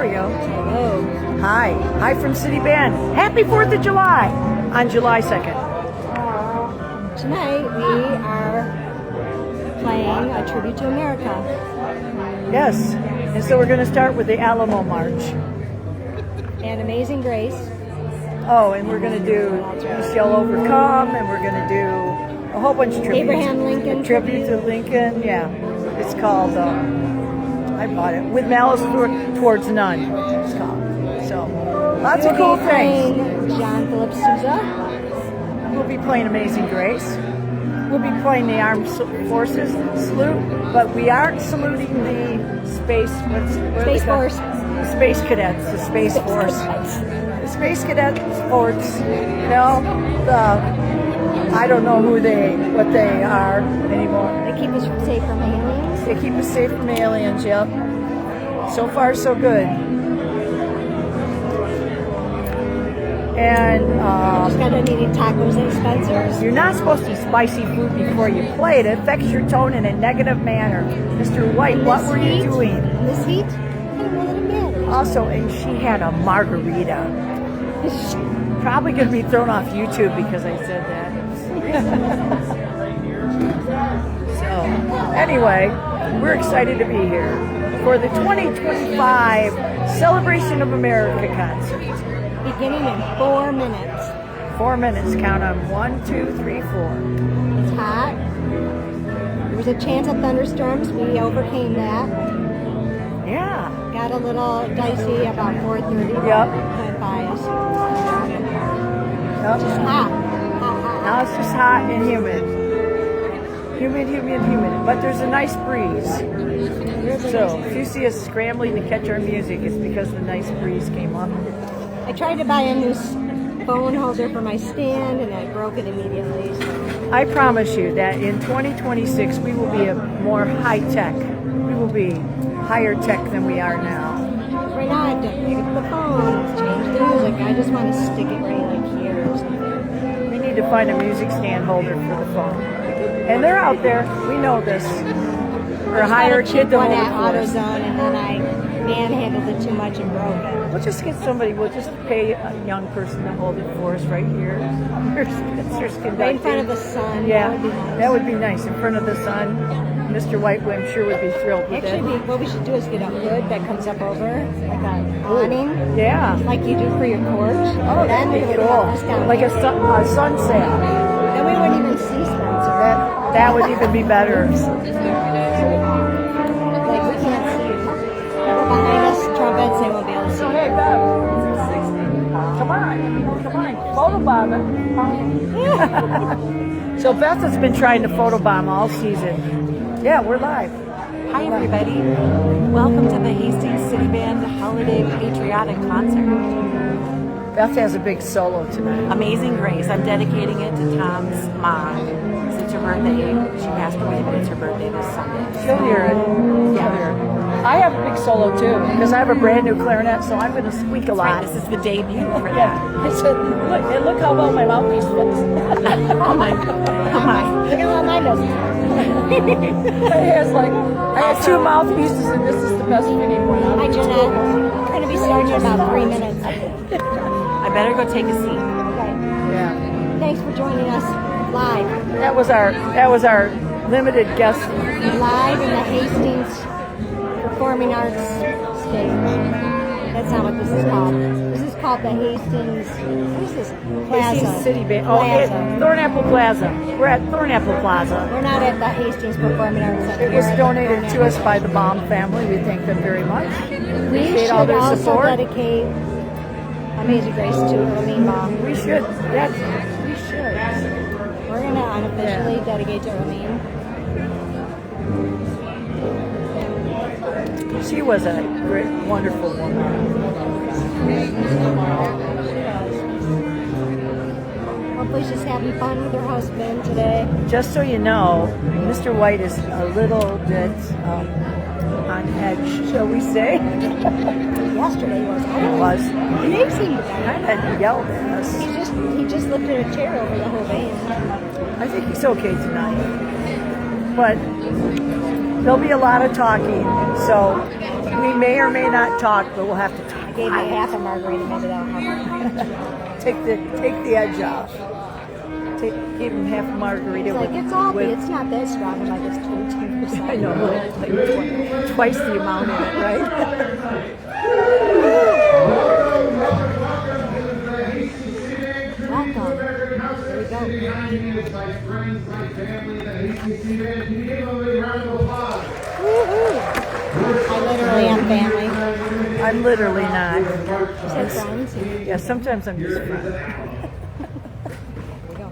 we go. Hello. Hi. Hi from City Band. Happy 4th of July on July 2nd. Tonight we are playing a tribute to America. Yes. And so we're going to start with the Alamo March. And Amazing Grace. Oh, and we're going to do We Shall Overcome, and we're going to do a whole bunch of tributes. Abraham Lincoln. A tribute to Lincoln, yeah. It's called, I bought it, With Malice Towards None, it's called. So, lots of cool things. John Philip Sousa. We'll be playing Amazing Grace. We'll be playing the Armed Forces salute, but we aren't saluting the Space Force. The Space Cadets, the Space Force. The Space Cadets Force, you know, I don't know what they are anymore. They keep us safe from aliens. They keep us safe from aliens, yep. So far, so good. And just got done eating tacos at Spencer's. You're not supposed to eat spicy food before you play. It affects your tone in a negative manner. Mr. White, what were you doing? In this heat? I don't know that it matters. Also, and she had a margarita. Probably going to be thrown off YouTube because I said that. So, anyway, we're excited to be here for the 2025 Celebration of America concert. Beginning in 4 minutes. 4 minutes. Count on 1, 2, 3, 4. It's hot. There was a chance of thunderstorms. We overcame that. Yeah. Got a little dicey about 4:30. Yep. Went by us. Yep. It's just hot. Hot. Now it's just hot and humid. Humid. But there's a nice breeze. So if you see us scrambling to catch our music, it's because the nice breeze came up. I tried to buy a new phone holder for my stand, and I broke it immediately. So. I promise you that in 2026 we will be a more high-tech. We will be higher tech than we are now. Right now I have to pick up the phone, change the music. I just want to stick it right like here or something. We need to find a music stand holder for the phone. And they're out there. We know this. Or hire a kid to hold it at for us. AutoZone, and then I manhandled it too much and broke it. We'll just get somebody. We'll just pay a young person to hold it for us right here. Right in front of the sun. Yeah, That would be nice. that would be nice. In front of the sun. Mr. White, I'm sure, would be thrilled with Actually, what we should do is get a hood that comes up over, like an awning. Yeah. Like you do for your porch. Oh, then we that'd be would cool. have this down Like here. a sunset. Then we wouldn't even see Spencer. That would even be better. Like we can't see you. Behind us, trumpets, they won't be able to see Hey, you. Beth. Come on. Photobomb it. So Beth has been trying to photobomb all season. Yeah, we're live. Hi everybody. Welcome to the Hastings City Band Holiday Patriotic Concert. Beth has a big solo tonight. Amazing Grace. I'm dedicating it to Tom's mom. It's her birthday. She passed away, but it's her birthday this Sunday. She'll hear it. Yeah. I have a big solo too, because I have a brand new clarinet, so I'm going to squeak a lot. Right, this is the debut for that. Yeah. Look how well my mouthpiece fits. Oh my God. Oh my. Look at how mine does. I have 2 mouthpieces, and this is the best fitting one. Hi, Jeanette. We're going to be starting in about 3 minutes. I better go take a seat. Okay. Yeah. Thanks for joining us live. That was our limited guest. Live in the Hastings Performing Arts Stage. That's not what this is called. This is called the Hastings. What is this? Plaza. Hastings City Band. Oh, Plaza. Thornapple Plaza. We're at Thornapple Plaza. We're not at the Hastings Performing Arts Center. It was donated to us by the Baum family. We thank them very much. We Appreciate should all their also support. dedicate Amazing Grace to Erlene Baum. We should. We should. We're going to unofficially dedicate to Erlene. She was a great, wonderful woman. Hopefully she's having fun with her husband today. Just so you know, Mr. White is a little bit on edge, shall we say? Yesterday was. It was. He seemed to Kind of yelled at us. He just lifted a chair over the whole band. I think he's okay tonight. But there'll be a lot of talking, so We may or may not talk, but we'll have to talk. I gave me half a margarita, maybe that'll help. Take the edge off. Give him half a margarita. It's like, it's all, but it's not that strong, I'm like, it's 22%. I know, like twice the amount in it, right? Welcome. There we go. I literally am family. I'm literally not. Is that friends? Yeah, sometimes I'm just friends. There we go.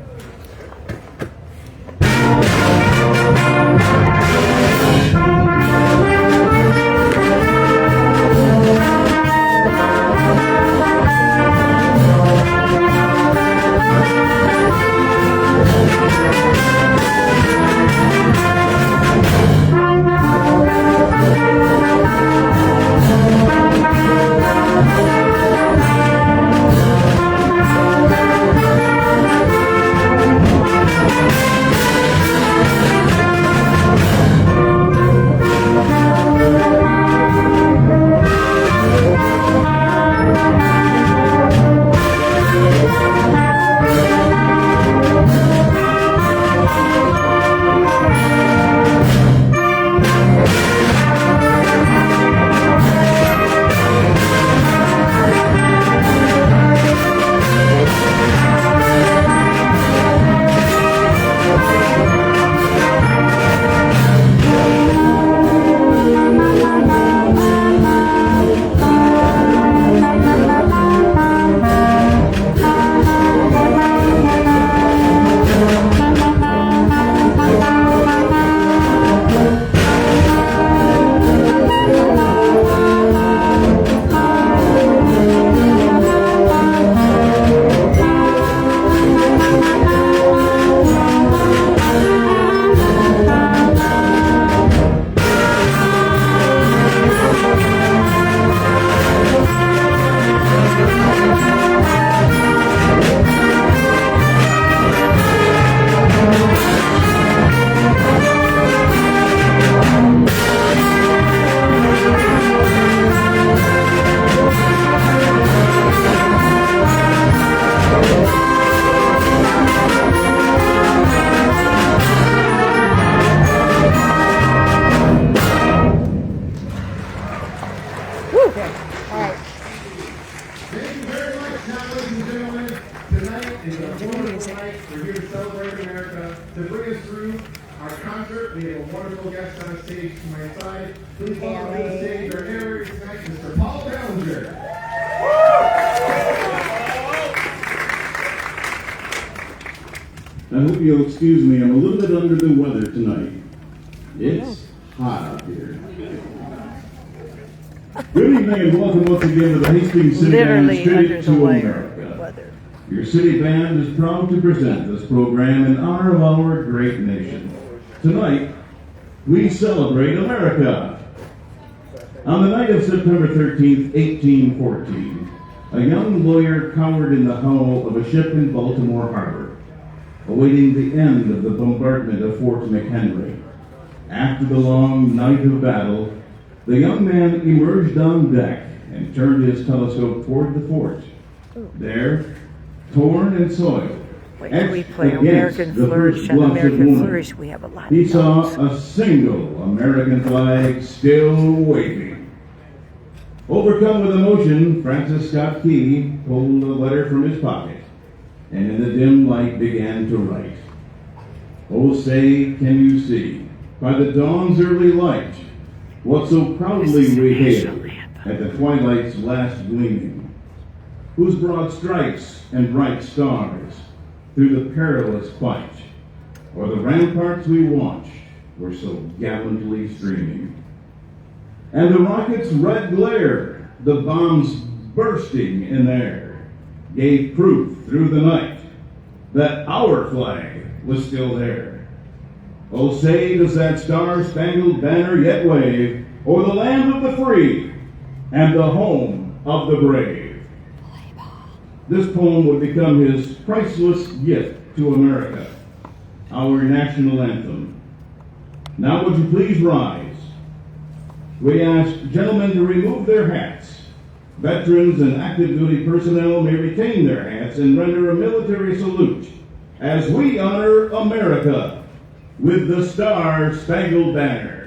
We're here to celebrate America. To bring us through our concert, we have a wonderful guest on stage to my side. Please welcome to the stage our narrator tonight, Mr. Paul Ballinger. I hope you'll excuse me. I'm a little bit under the weather tonight. It's hot out here. Good evening and welcome once again to the Hastings City Band's Literally Tribute under the to weather. America. Your city band is proud to present this program in honor of our great nation. Tonight, we celebrate America. On the night of September 13th, 1814, a young lawyer cowered in the hull of a ship in Baltimore Harbor, awaiting the end of the bombardment of Fort McHenry. After the long night of battle, the young man emerged on deck and turned his telescope toward the fort. There, torn and soiled, Wait till we play against American the Flourish. first On bluff of American morning, Flourish, we have a lot he of saw songs. a single American flag still waving. Overcome with emotion, Francis Scott Key pulled a letter from his pocket and in the dim light began to write. Oh, say, can you see, by the dawn's early light, what so proudly we hailed at the twilight's last gleaming, whose broad stripes and bright stars through the perilous fight, o'er the ramparts we watched were so gallantly streaming. And the rocket's red glare, the bombs bursting in air, gave proof through the night that our flag was still there. Oh, say, does that star-spangled banner yet wave o'er the land of the free and the home of the brave? This poem would become his priceless gift to America, our national anthem. Now would you please rise We ask gentlemen to remove their hats. Veterans and active duty personnel may retain their hats and render a military salute as we honor America with the Star-Spangled Banner.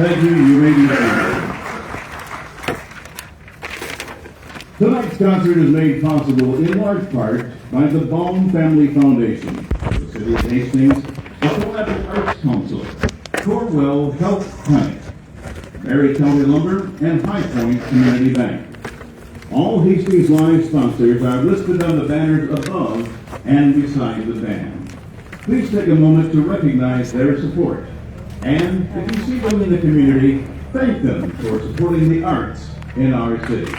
Thank you. You may be seated. Tonight's concert is made possible in large part by the Baum Family Foundation, the City of Hastings, the Thornapple Arts Council, Corwell Health Clinic, Mary County Lumber, and High Point Community Bank. All Hastings Live sponsors are listed on the banners above and beside the band. Please take a moment to recognize their support. And if you see them in the community, thank them for supporting the arts in our city.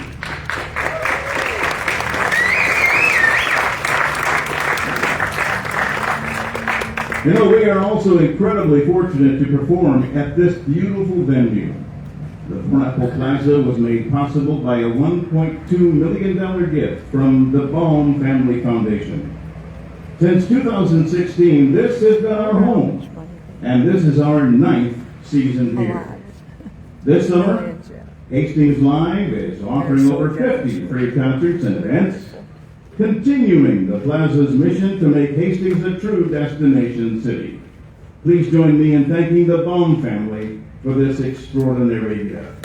You know, we are also incredibly fortunate to perform at this beautiful venue. The Thornapple Plaza was made possible by a $1.2 million gift from the Baum Family Foundation. Since 2016, this has been our home. And this is our 9th season here. This summer, Hastings Live is offering over 50 free concerts and events, continuing the Plaza's mission to make Hastings a true destination city. Please join me in thanking the Baum family for this extraordinary gift.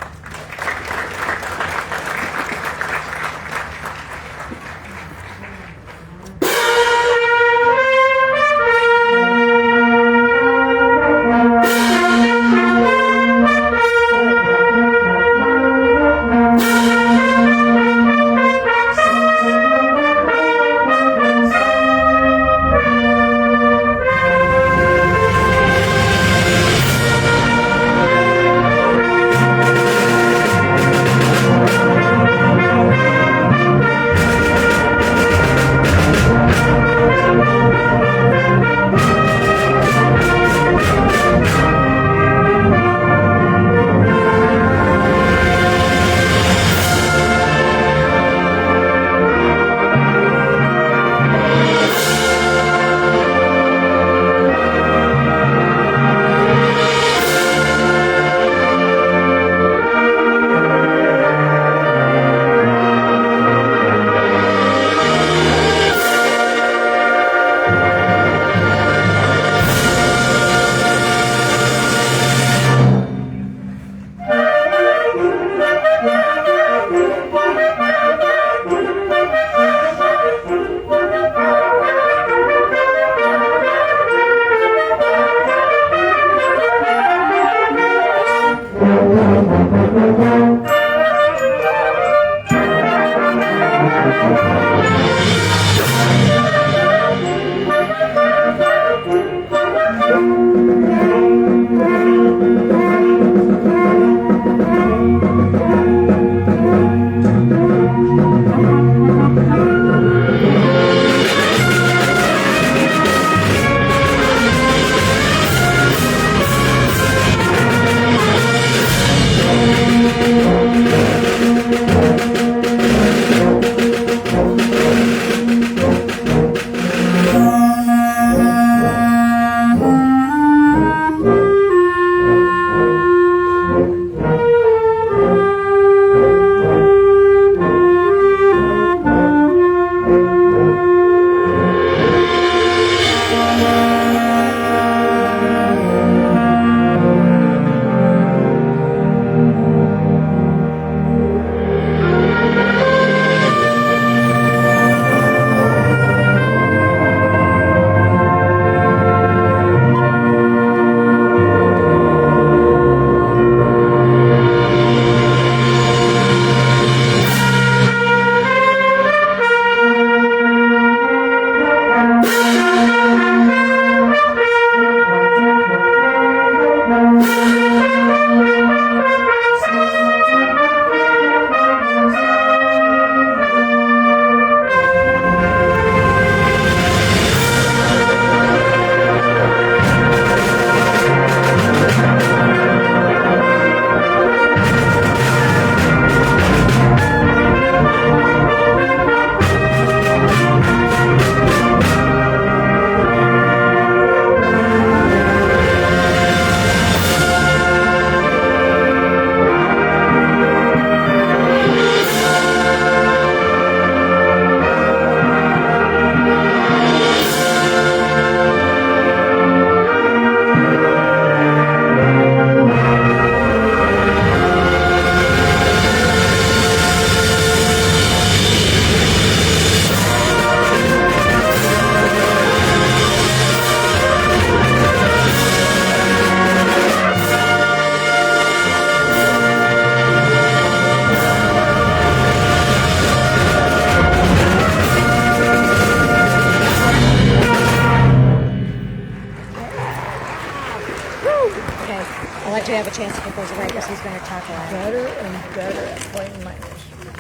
Okay. I'll let you have a chance to get those right because he's going to talk loud. Better and better at playing my instrument.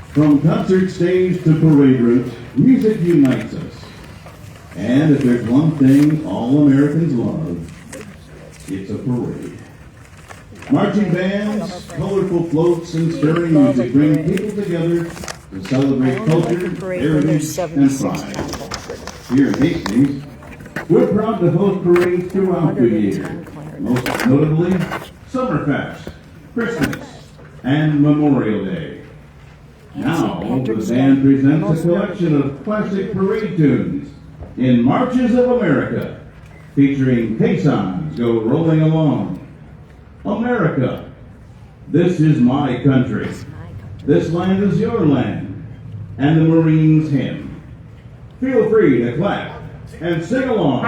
From concert stage to parade route, music unites us. And if there's one thing all Americans love, it's a parade. Marching bands, colorful floats, and stirring music bring people together to celebrate culture, heritage, and pride. Here in Hastings, we're proud to host parades throughout the year, most notably Summerfest, Christmas, and Memorial Day. Now, the band presents a collection of classic parade tunes in Marches of America, featuring caissons go rolling along. America, this is my country. This land is your land, and the Marines' hymn. Feel free to clap and sing along.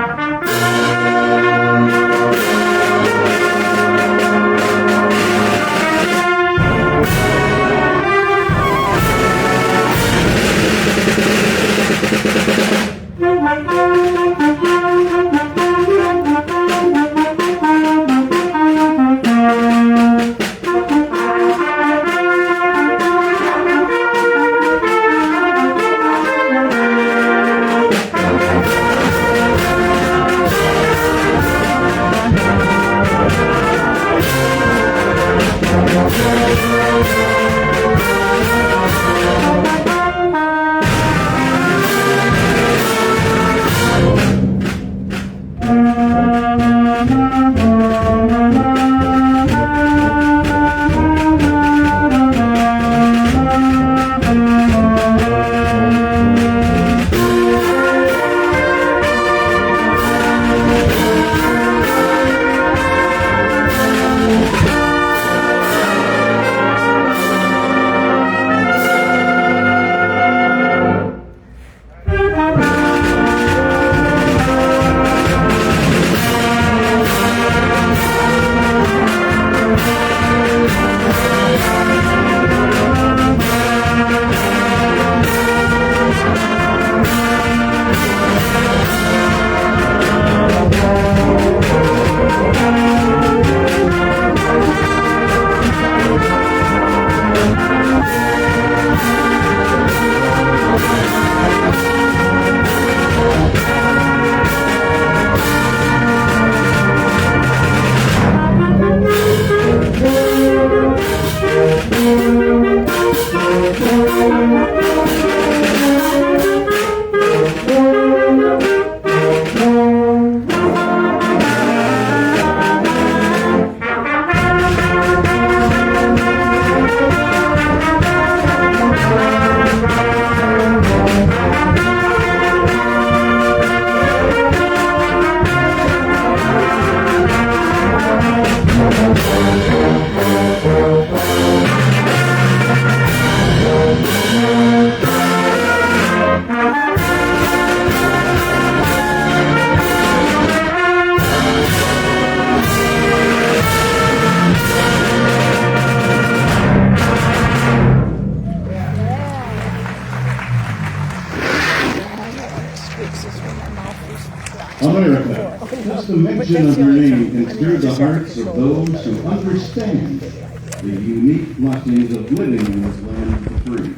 America, just the mention of your name can stir the hearts of those who understand the unique blessings of living in this land for free,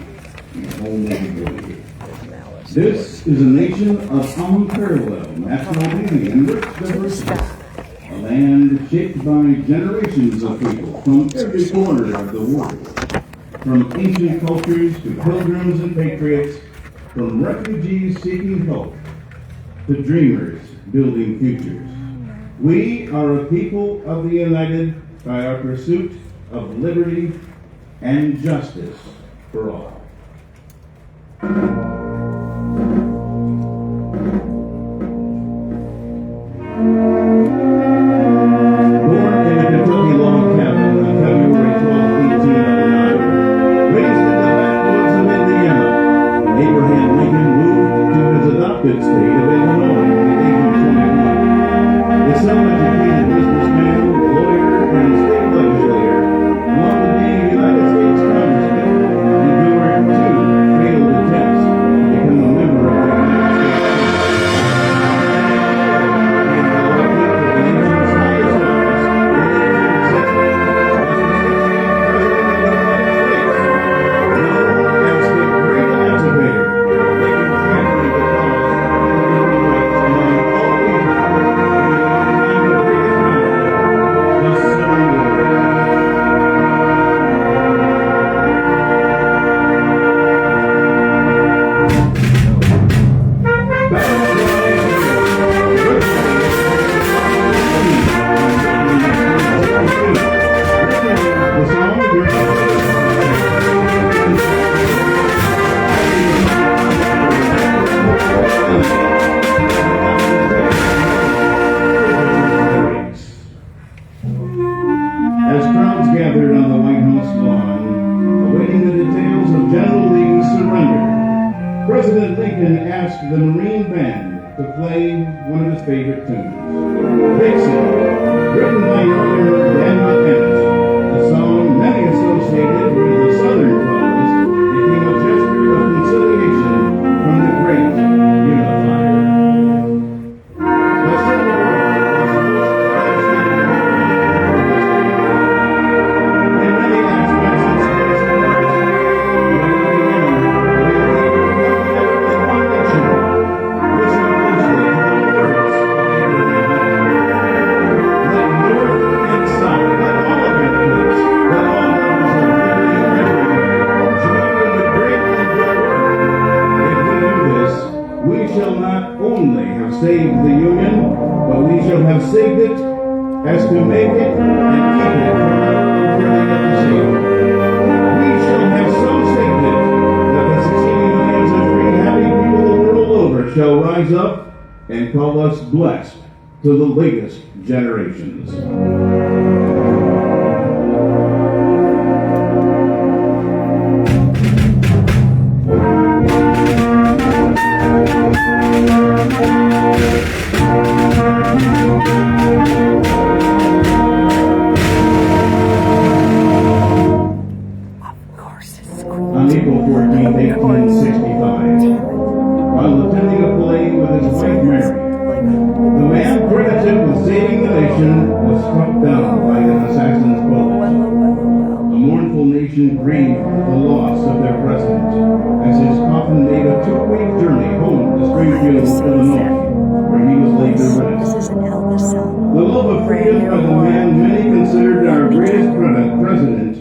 in the home of the brave. This is a nation of unparalleled natural beauty and rich diversity, a land shaped by generations of people from every corner of the world, from ancient cultures to pilgrims and patriots, from refugees seeking hope to dreamers building futures. We are a people of the united by our pursuit of liberty and justice for all. Born in a Kentucky log cabin on February 12, 1809, raised in the backwoods of Indiana, Abraham Lincoln moved to his adopted state of Illinois at the age of 21. The self-educated businessman, lawyer, and state legislator, along with being a United States Congressman, endured two failed attempts as to make it and keep it worthy of the same. We shall have so shaped it that the succeeding millions of free, happy people the world over shall rise up and call us blessed to the latest generations. On April 14, 1865, while attending a play with his wife Mary, the man credited with saving the nation was struck down by an assassin's bullet. A mournful nation grieved the loss of their president as his coffin made a 2-week journey home to Springfield, Illinois, where he was laid to rest. The love of freedom by the man many considered our greatest president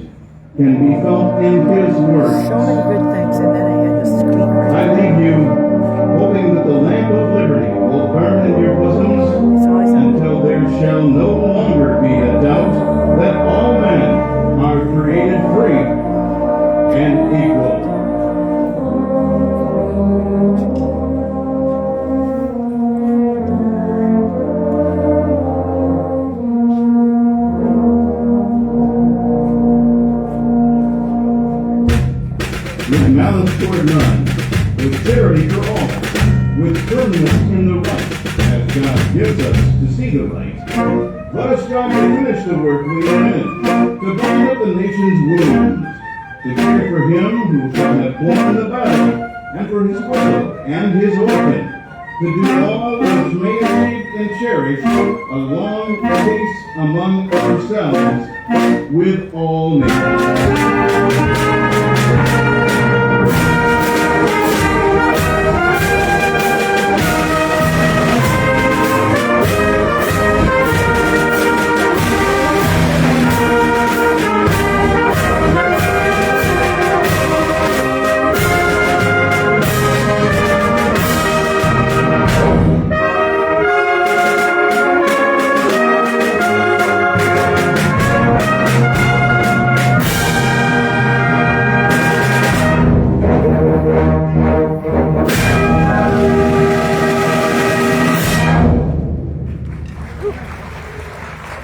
can be felt in his words. So many good things, and then I had to squeak right. I leave you hoping that the lamp of liberty will burn in your bosoms until there shall no longer be a doubt that all men are created free and equal. With malice toward none, with charity for all, with firmness in the right, as God gives us to see the right. Let us strive to finish the work we are in, to bind up the nation's wounds, to care for him who shall have borne the battle, and for his widow and his orphan, to do all which may achieve and cherish a long peace among ourselves with all nations.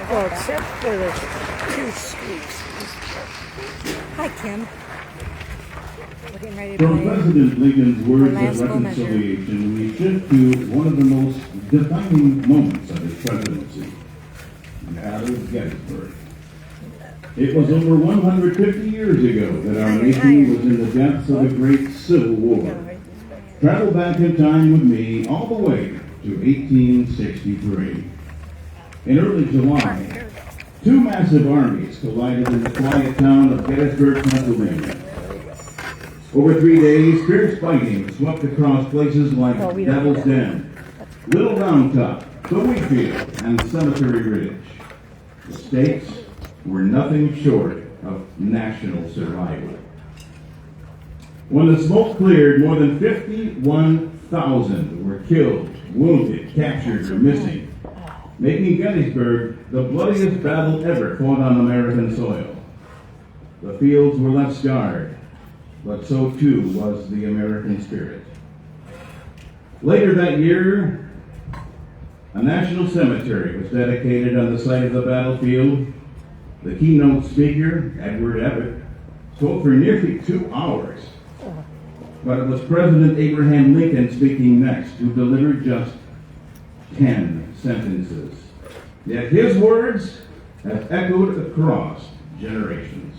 Well, except for the 2 squeaks. Hi, Kim. We're getting ready to From play. President Lincoln's words last of moment here. reconciliation, we shift to one of the most defining moments of his presidency, the Battle of Gettysburg. It was over 150 years ago that our nation was in the depths of a great Civil War. Travel back in time with me all the way to 1863. In early July, 2 massive armies collided in the quiet town of Gettysburg, Pennsylvania. Over 3 days, fierce fighting swept across places like Devil's Den, Little Round Top, the Wheatfield, and Cemetery Ridge. The stakes were nothing short of national survival. When the smoke cleared, more than 51,000 were killed, wounded, captured, or missing, making Gettysburg the bloodiest battle ever fought on American soil. The fields were left scarred, but so too was the American spirit. Later that year, a national cemetery was dedicated on the site of the battlefield. The keynote speaker, Edward Everett, spoke for nearly 2 hours. But it was President Abraham Lincoln speaking next, who delivered just 10 sentences. Yet his words have echoed across generations.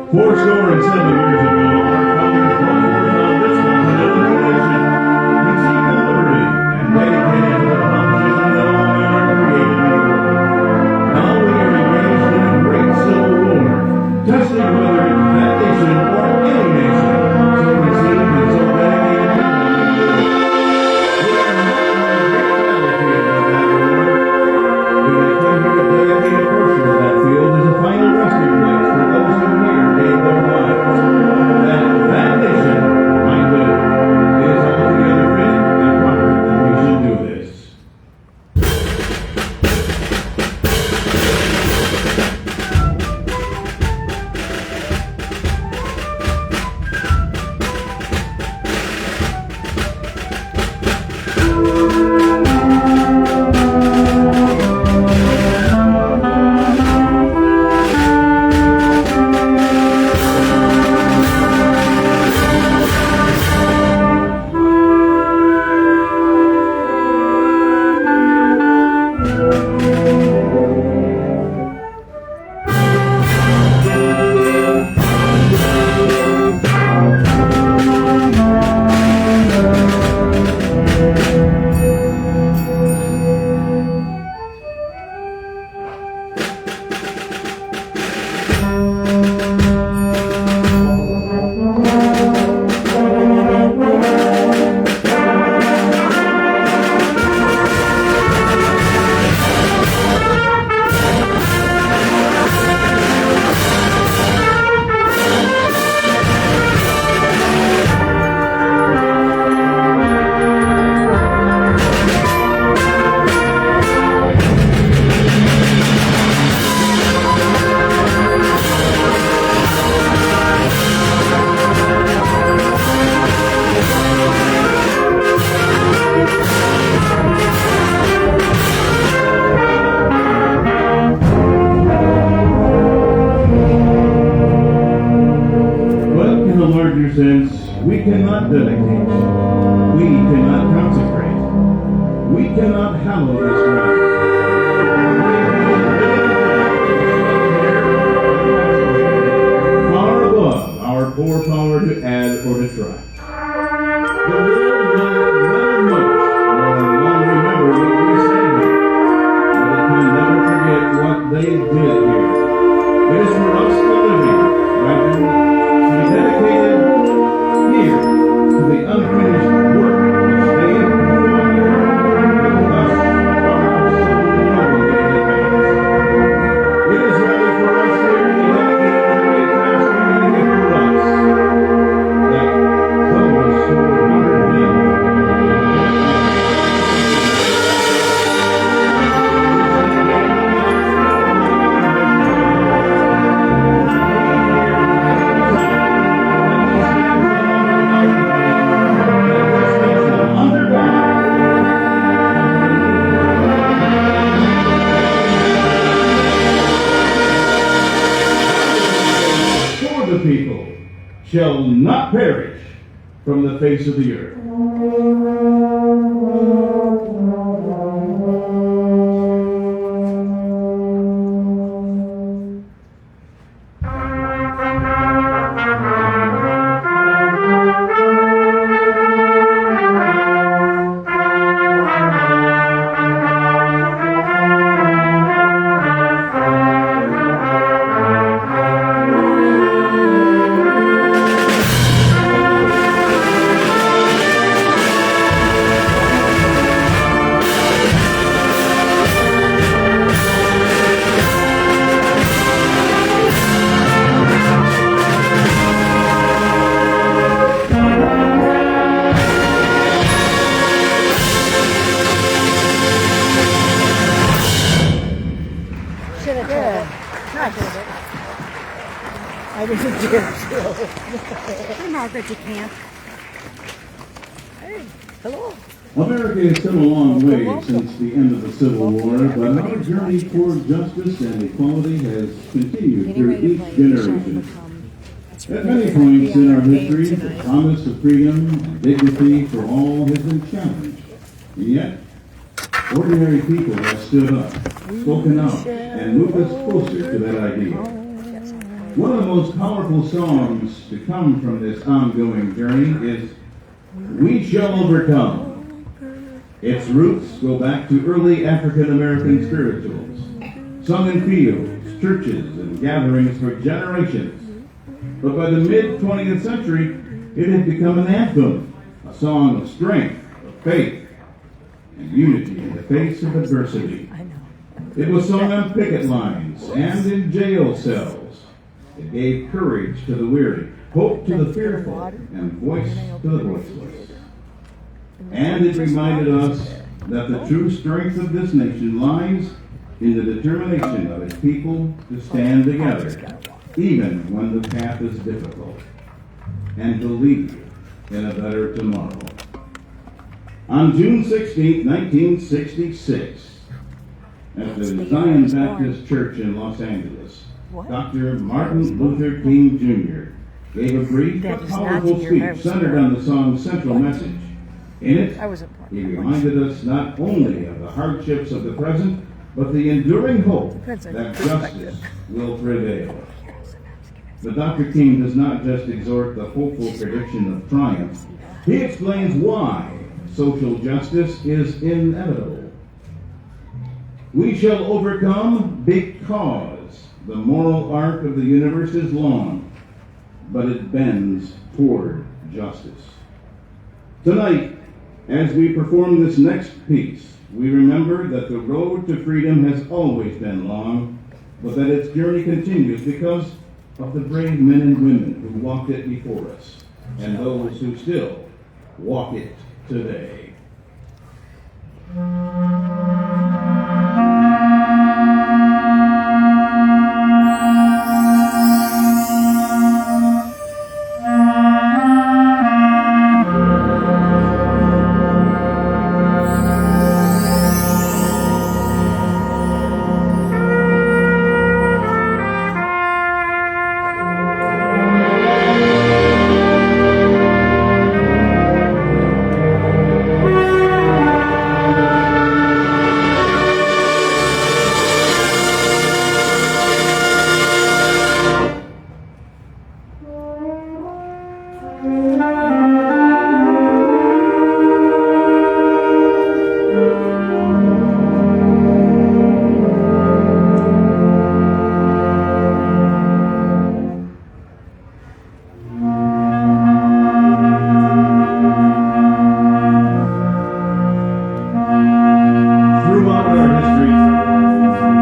Fourscore and 7 years ago, our founders brought forth on this continental nation dear sense, we cannot dedicate, we cannot consecrate, we cannot hallow this ground. Far above our poor power to add or to try. The world will never much or long remember what we say here, but it can never forget what they did here. It is for us the living, rather, to be dedicated here to the unfinished work which they performed with us from our so noble advance. It is rather for us here to dedicate the great task remaining for us, that those who honored him for the people shall not perish from the face of the earth. Should have told it. I didn't dare to. Hey, Margaret, you can't. Hey, hello. America has come a long way since the end of the Civil War, but our journey toward justice and equality has continued through each generation. At many points in our history, the promise of freedom and dignity for all has been challenged. And yet, ordinary people have stood up, spoken out, and moved us closer to that ideal. One of the most powerful songs to come from this ongoing journey is "We Shall Overcome." Its roots go back to early African American spirituals, sung in fields, churches, and gatherings for generations. But by the mid-20th century, it had become an anthem, a song of strength, of faith, and unity in the face of adversity. It was sung on picket lines and in jail cells. It gave courage to the weary, hope to the fearful, and voice to the voiceless. And it reminded us that the true strength of this nation lies in the determination of its people to stand together, even when the path is difficult, and believe in a better tomorrow. On June 16, 1966, at the Zion Baptist Church in Los Angeles, Dr. Martin Luther King Jr. gave a brief but powerful speech centered on the song's central message. In it, he reminded us not only of the hardships of the present, but the enduring hope that justice will prevail. But Dr. King does not just exhort the hopeful prediction of triumph. He explains why social justice is inevitable. We shall overcome because the moral arc of the universe is long, but it bends toward justice. Tonight, as we perform this next piece, we remember that the road to freedom has always been long, but that its journey continues because of the brave men and women who walked it before us, and those who still walk it today. Throughout our history,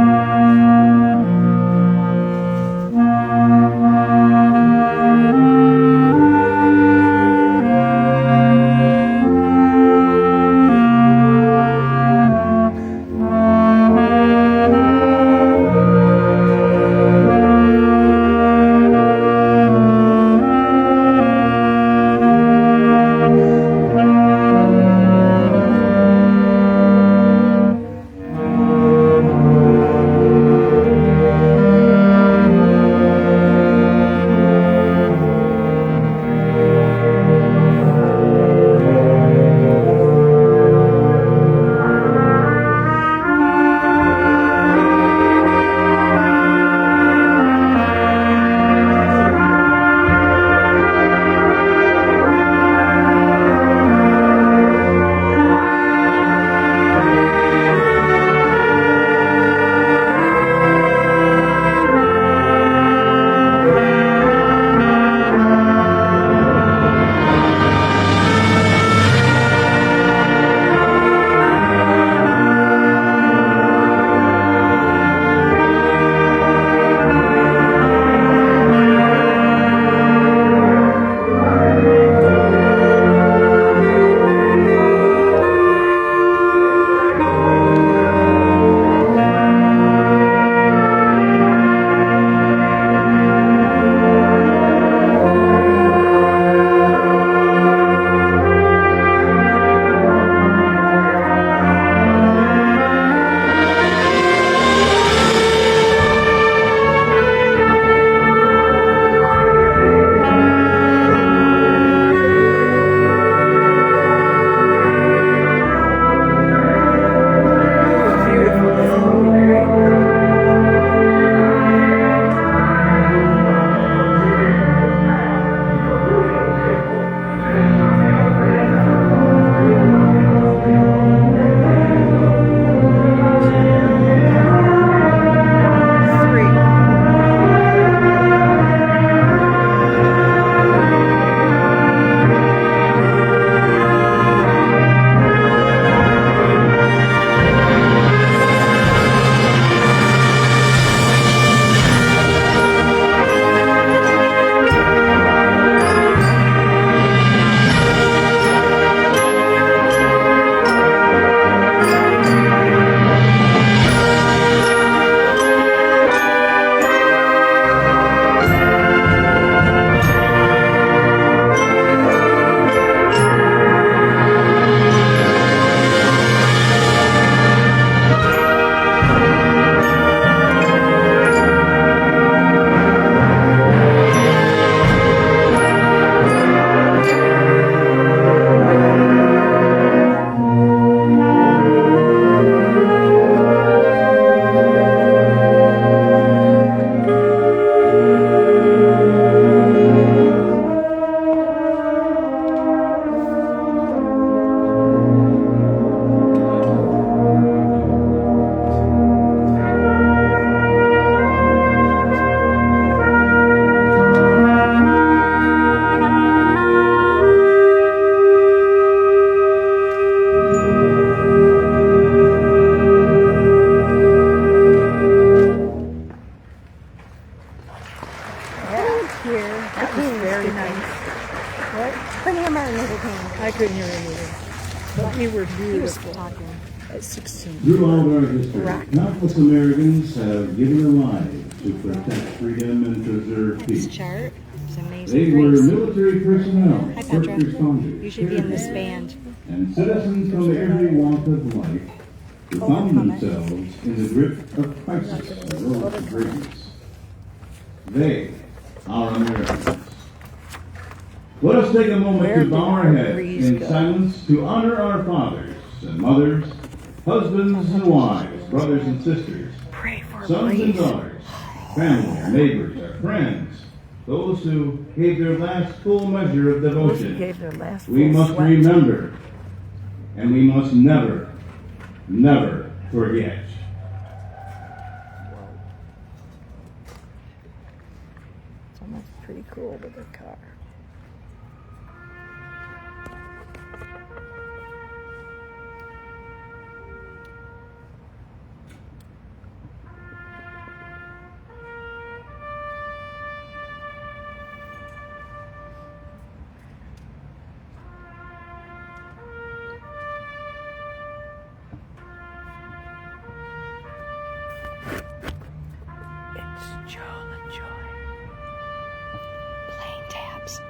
I couldn't hear him either. But we were beautiful. At 16. Throughout our history, countless Americans have given their lives to protect freedom and preserve This peace. chart is amazing. They were Grace. military personnel, Hi, first Petra. responders, You should be in this band. and citizens from every walk of life who found comment. themselves in the grip of crisis and road to greatness. They are Americans. Let us take a moment Where to did bow our our heads breeze in go? silence to honor our fathers and mothers, husbands and wives, brothers and sisters, Pray for sons and Breeze. daughters, family, our neighbors, our friends, those who gave their last full measure of Those who devotion, gave their last we full must sweat. remember, and we must never, never forget. Someone's pretty cool with their car. It's Joan and Joy. Playing tabs.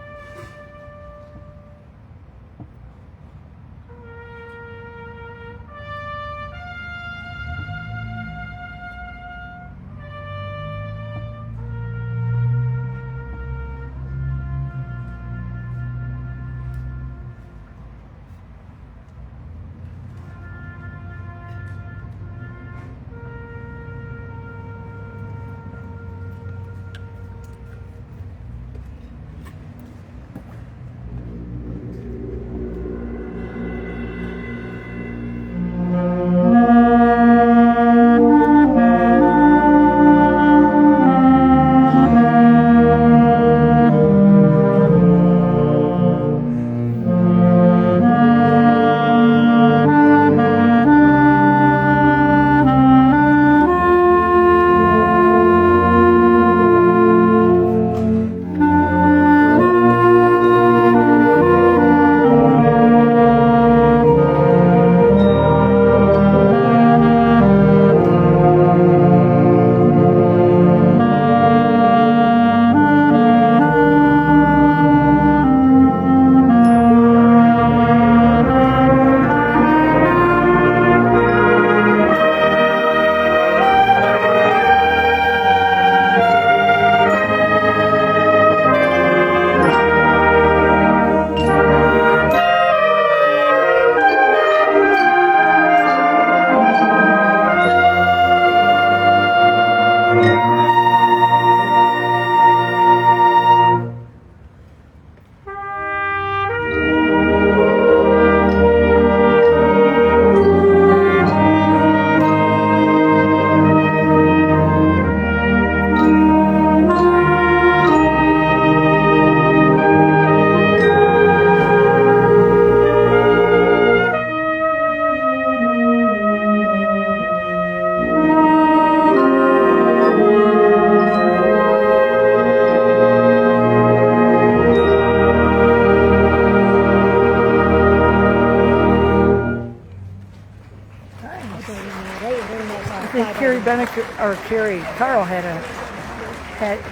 Carrie Carl had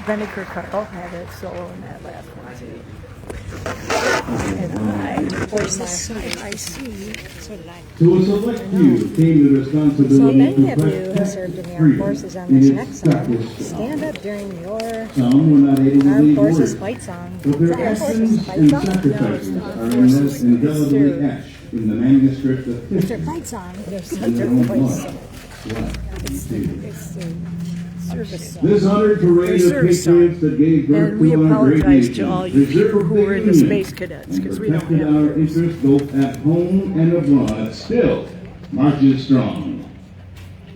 Benniker Carl had a solo in that last one too. And I see. So did I. To a select few came the responsibility So if any to of you protect who served in the armed freedom forces on in this its next song, darkest stand up during your Some were not able to armed leave forces word, fight song. but their Armed forces actions fight and song? sacrifices are indelibly etched in the manuscript of It's their history fight song. There's in such their a own voice. blood. What It's we do. the service song. This honored parade of Service song. patriots that gave birth And we to our great apologize to nation all you people preserved who were in the union Space Cadets, and 'cause we don't protected have our those. interests both at home and abroad still marches strong.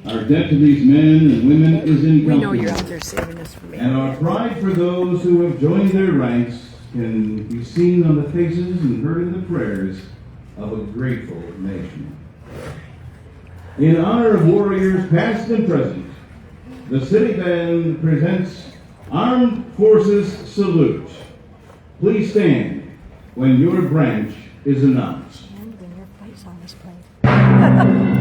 Our debt to these men and women is incomparable. We know you're out there saving us from And our pride for those who have joined their ranks can be seen on the faces and heard in the prayers of a grateful nation. In honor of warriors past and present, the City Band presents Armed Forces Salute. Please stand when your branch is announced. And when your fight song is played.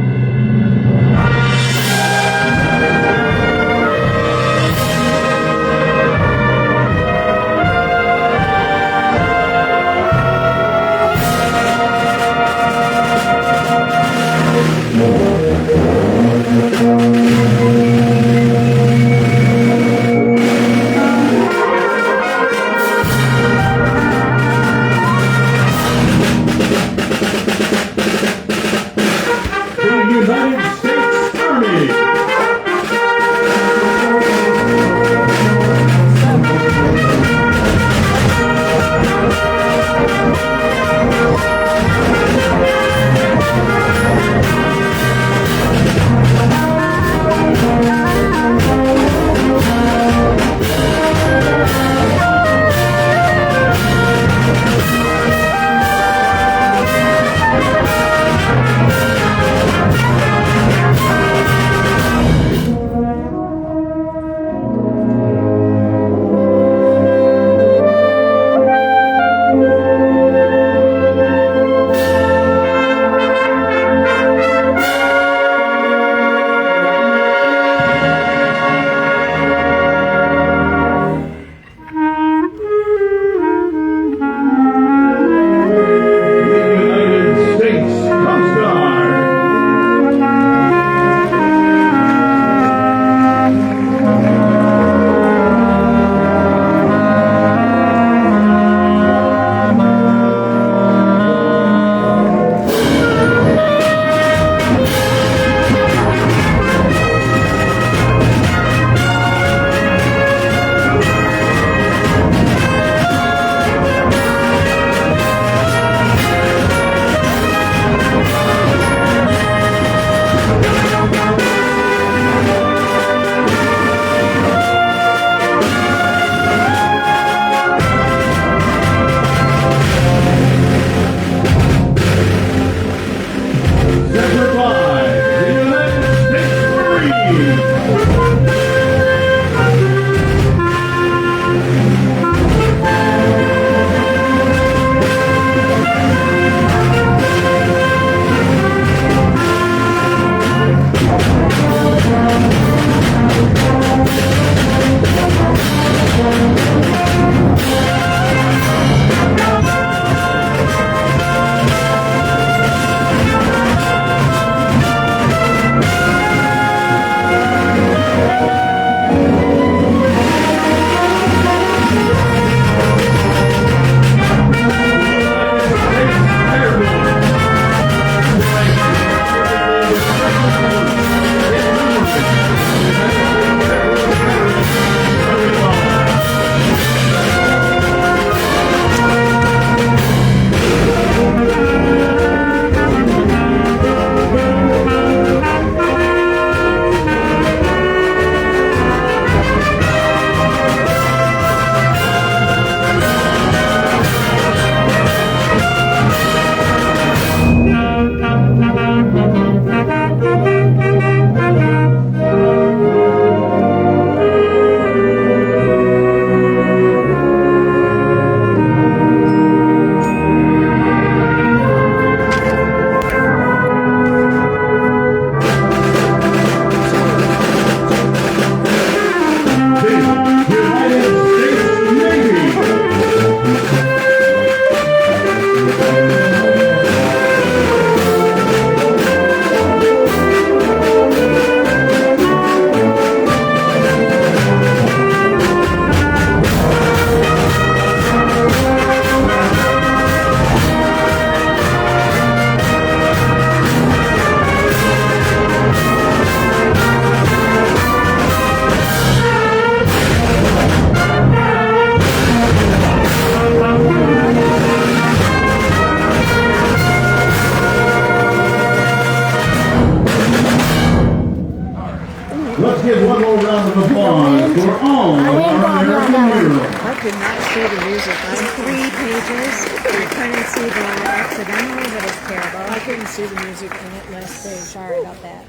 for all of our American heroes. I could not see the music. It's 3 pages. I couldn't see the accidentally, but it's terrible. I couldn't see the music in it last day. Sorry about that.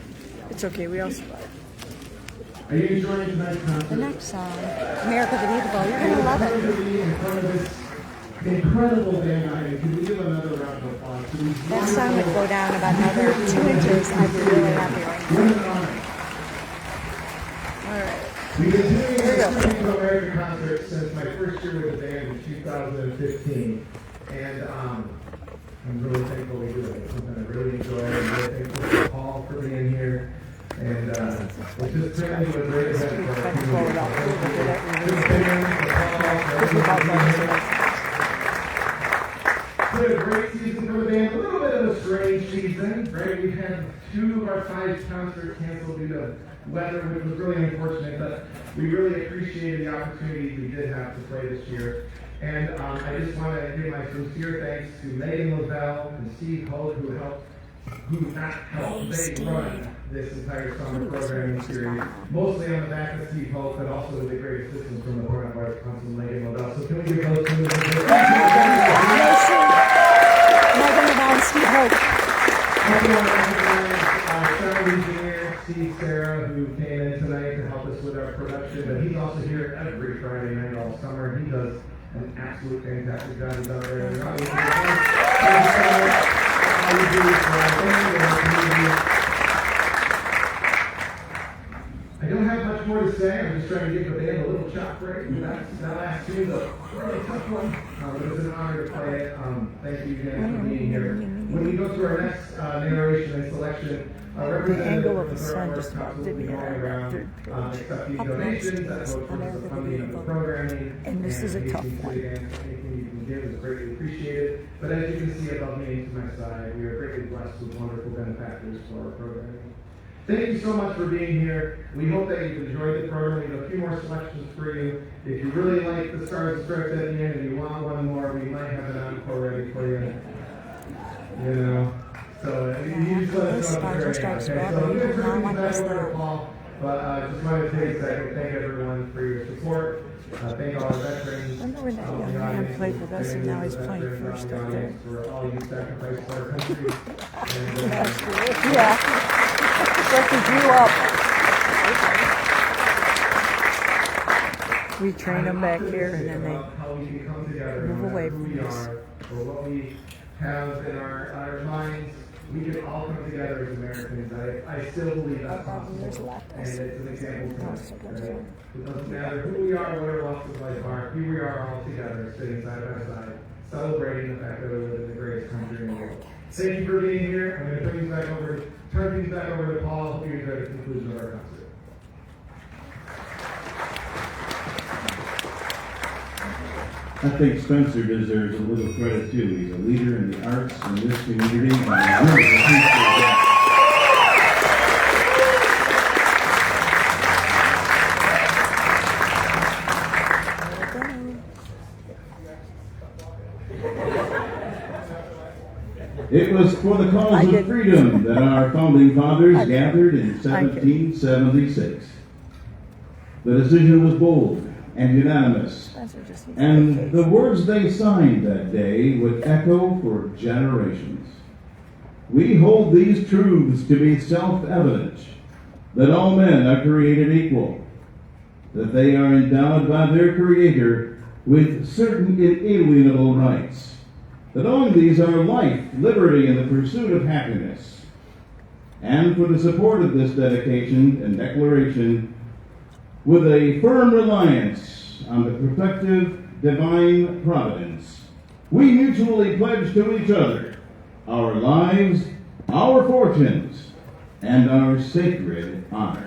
It's okay. We all survived. Are you enjoying tonight's concert? The next song, America the Beautiful. You're going to love it. In front of this incredible band, can we give another round of applause? to these That song would go down about another 2 inches. I'd be really happy right now. All right. We've been doing this Scream America concert since my first year with the band in 2015. And I'm really thankful we do it. It's something I really enjoy. I'm really thankful for Paul for being here. And it's just really a great event for our community. It's been a great season for the band, a little bit of a strange season, right? We've had 2 of our 5 concerts canceled due to weather, which was really unfortunate, but we really appreciated the opportunities we did have to play this year. And I just want to give my sincere thanks to Megan Lavelle and Steve Holt, who they run this entire summer programming series, mostly on the back of Steve Holt, but also with the great assistance from the Thornapple Arts Council, Megan Lavelle. So can we give those two? Megan Lavelle, Steve Hope. I want to recognize our sound engineer, Steve Sarah, who came in tonight to help us with our production, but he's also here every Friday night all summer. He does an absolute fantastic job. He's out there. Thank you so much. How you do for our band and our community. I don't have much more to say. I'm just trying to give the band a little chop break. That last tune was a really tough one. It was an honor to play it. Thank you again for being here. When we go to our next narration and selection, The angle of the sun just about did me around. accept donations that vote for the funding of the programming. And this is a tough one. Anything you can give is greatly appreciated. But as you can see above me and to my side, we are greatly blessed with wonderful benefactors for our programming. Thank you so much for being here. We hope that you've enjoyed the program. We have a few more selections for you. If you really like the Stars script at the end and you want one more, we might have an encore ready for you. You know. So you just let us know. Okay, so I'm going to turn things back over to Paul. But I just wanted to take a second to thank everyone for your support. Thank all our veterans. I remember when that young man played with us and now he's playing first up there. For all you sacrificed for our country. And, Yeah. Like he grew up. We train them back here and then they move away from us. For what we have in our minds, we can all come together as Americans. I still believe that's possible. And it's an example for us. It doesn't matter who we are, whatever walks of life are, here we are all together, sitting side by side, celebrating the fact that we live in the greatest country in the world. Thank you for being here. I'm going to turn things back over to Paul. Hope you enjoy the conclusion of our concert. I think Spencer deserves a little credit too. He's a leader in the arts in this community, and I really appreciate that. It was for the cause of freedom that our founding fathers gathered in 1776. The decision was bold and unanimous, and the words they signed that day would echo for generations. We hold these truths to be self-evident, that all men are created equal, that they are endowed by their Creator with certain inalienable rights, that among these are life, liberty, and the pursuit of happiness. And for the support of this dedication and declaration, with a firm reliance on the protective divine providence, we mutually pledge to each other our lives, our fortunes, and our sacred honor.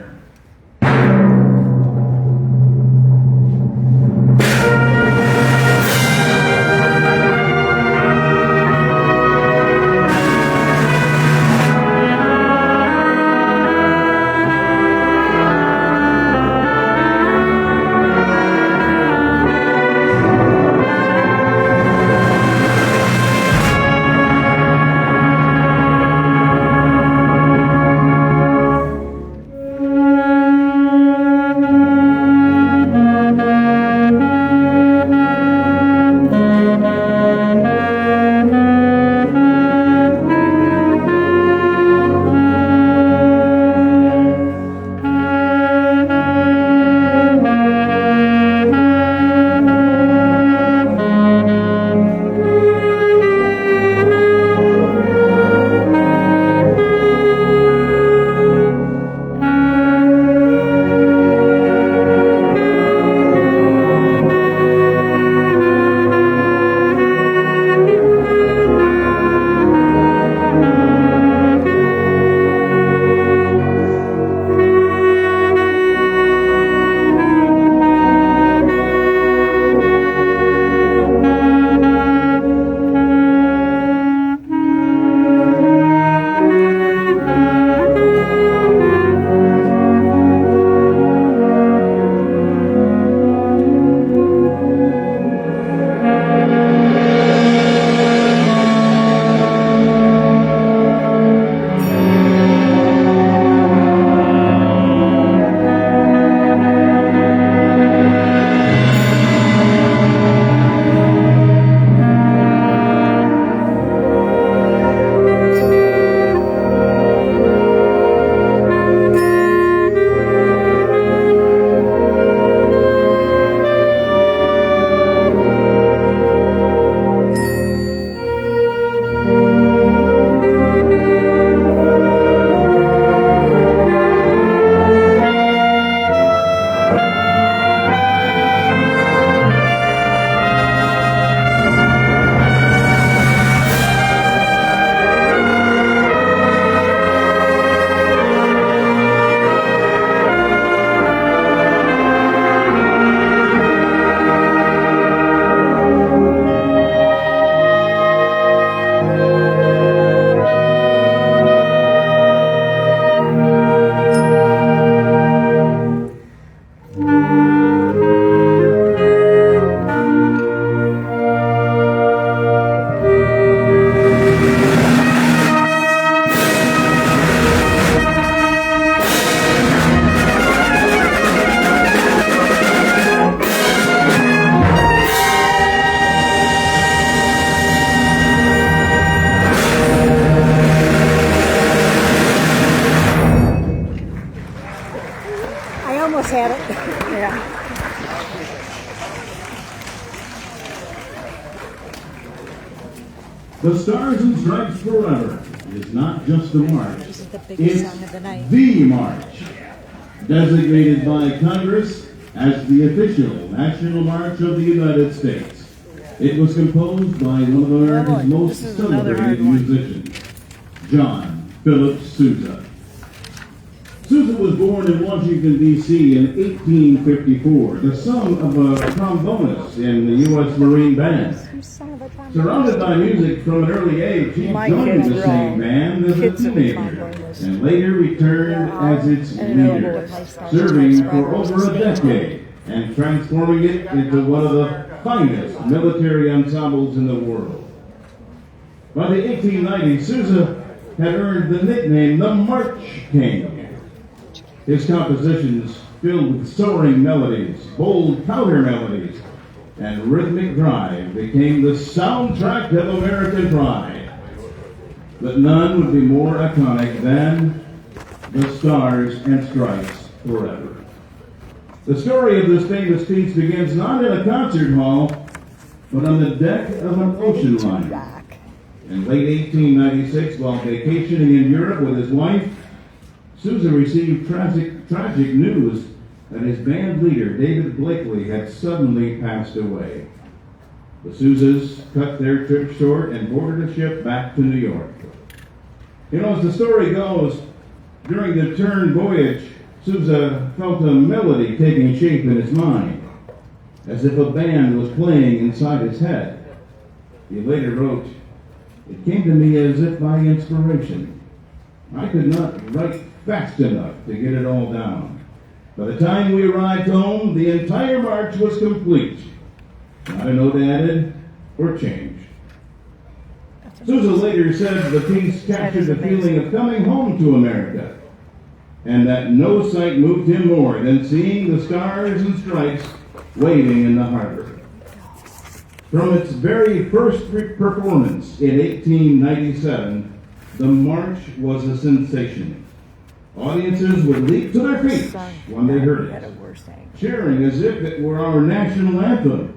The Stars and Stripes Forever is not just a march, This is the biggest it's song of the night. the march, designated by Congress as the official national march of the United States. It was composed by one of America's most This is another hard celebrated one. musicians, John Philip Sousa. Sousa was born in Washington, D.C. in 1854, the son of a trombonist in the U.S. Marine Band. Surrounded by music from an early age, he My joined kids the were same all band as a kids of the teenager, trombonists. and later returned as its leader, serving for over a decade and transforming it into one of the finest military ensembles in the world. By the 1890s, Sousa had earned the nickname the March King. His compositions, filled with soaring melodies, bold counter melodies, and rhythmic drive, became the soundtrack of American pride. But none would be more iconic than the Stars and Stripes Forever. The story of this famous piece begins not in a concert hall, but on the deck of an ocean liner. In late 1896, while vacationing in Europe with his wife, Sousa received tragic news that his band leader, David Blakely, had suddenly passed away. The Sousas cut their trip short and boarded a ship back to New York. You know, as the story goes, during the return voyage, Sousa felt a melody taking shape in his mind, as if a band was playing inside his head. He later wrote, "It came to me as if by inspiration. I could not write fast enough to get it all down. By the time we arrived home, the entire march was complete. Not a note added or changed." Sousa later said the piece captured the feeling of coming home to America, and that no sight moved him more than seeing the Stars and Stripes waving in the harbor. From its very first performance in 1897, the march was a sensation. Audiences would leap to their feet when they heard it, cheering as if it were our national anthem.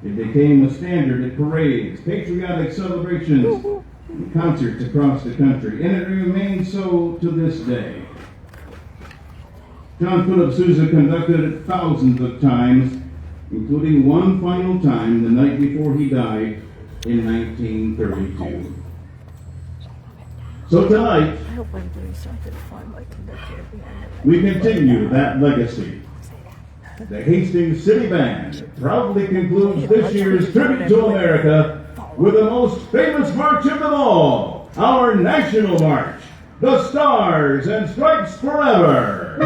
It became a standard at parades, patriotic celebrations, and concerts across the country, and it remains so to this day. John Philip Sousa conducted it thousands of times, including one final time the night before he died in 1932. So tonight, I hope I'm doing something fun like conducting at the end of it. we continue that legacy. The Hastings City Band proudly concludes this year's Tribute to America with the most famous march of them all, our national march, the Stars and Stripes Forever.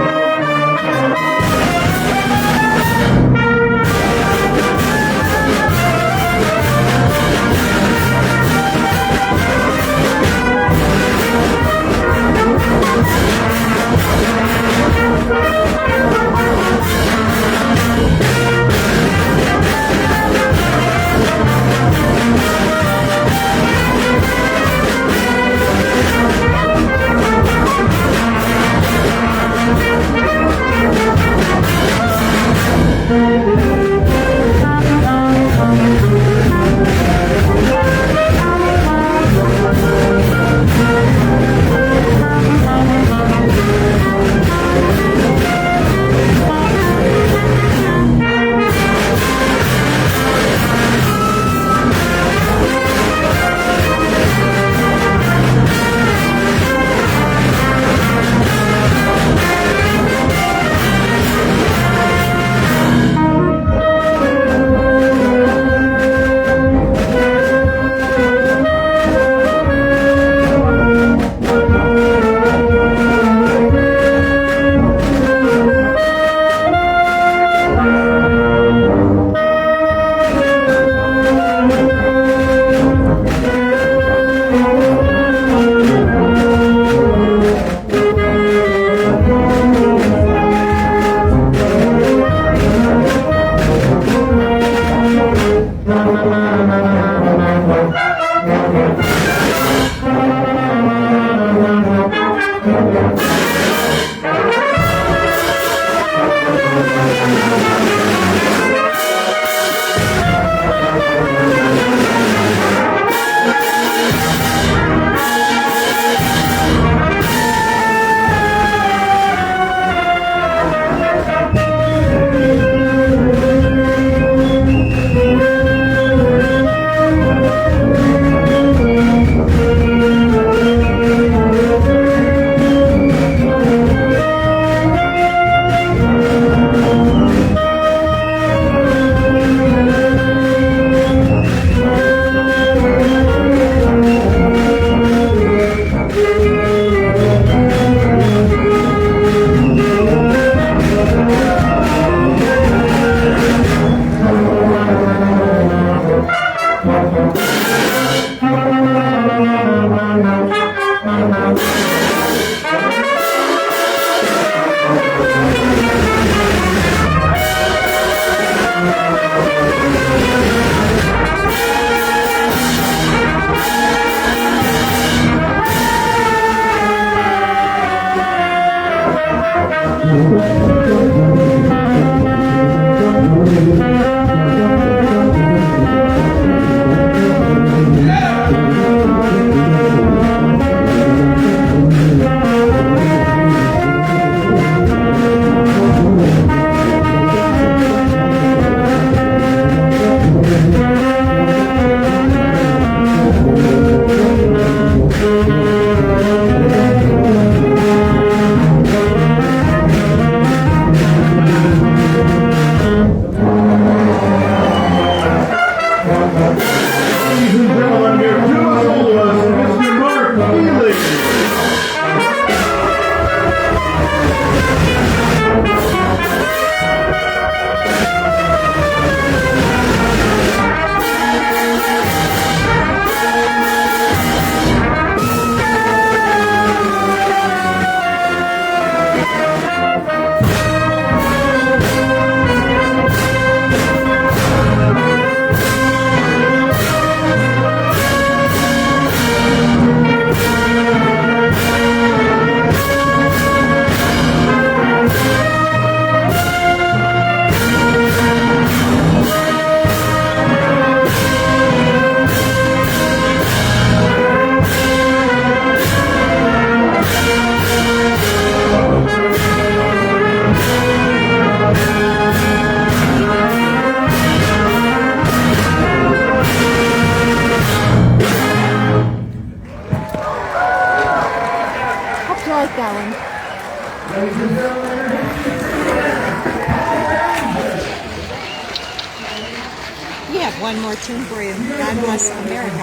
One more tune for you. God bless America.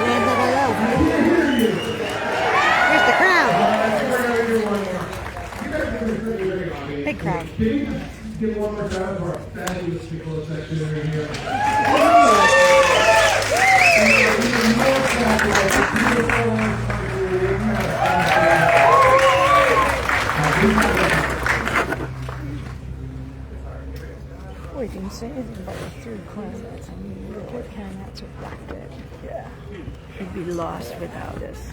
Land of the low. Here's the crowd. Big crowd. Can you just give one more round for our fabulous people section right here? We didn't say anything about the third class. That's a new report kind. That's reflected. Yeah. We'd be lost without us.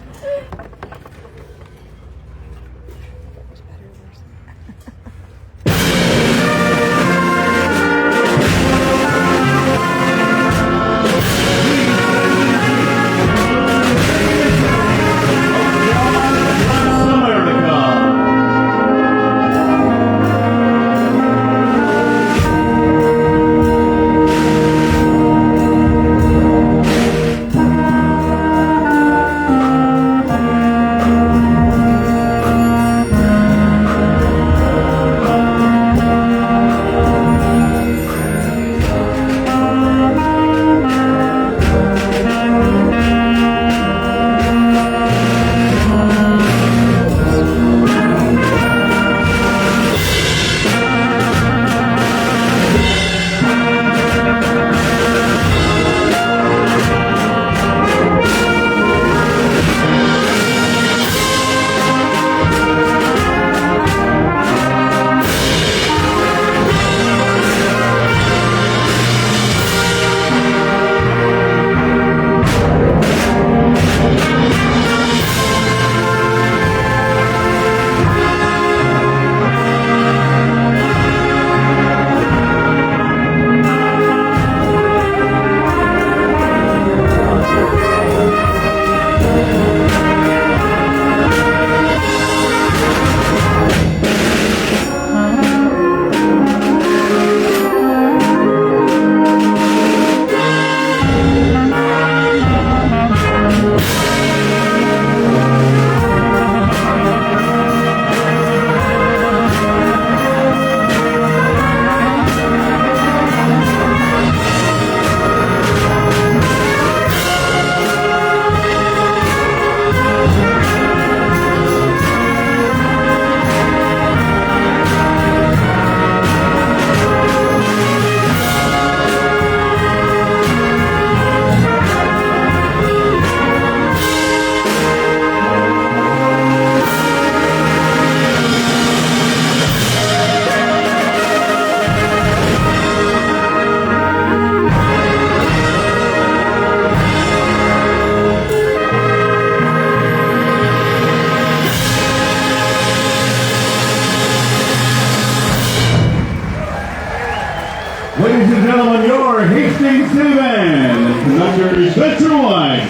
for Hastings City Band, conductor Spencer White.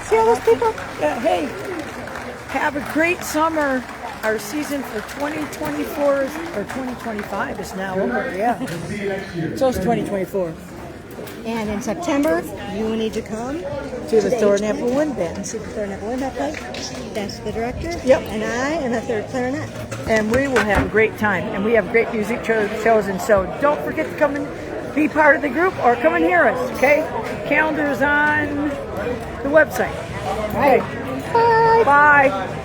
See all those people? Yeah, hey, have a great summer. Our season for 2024 or 2025 is now over. Yeah. See you next year. So it's 2024. And in September, you need to come To the Thornapple Wind Band. see the Thornapple Wind play. That's the director. Yep. And I am a third clarinet. And we will have a great time. And we have great music chosen. So don't forget to come and be part of the group or come and hear us, okay? Calendar is on the website. All right. Bye.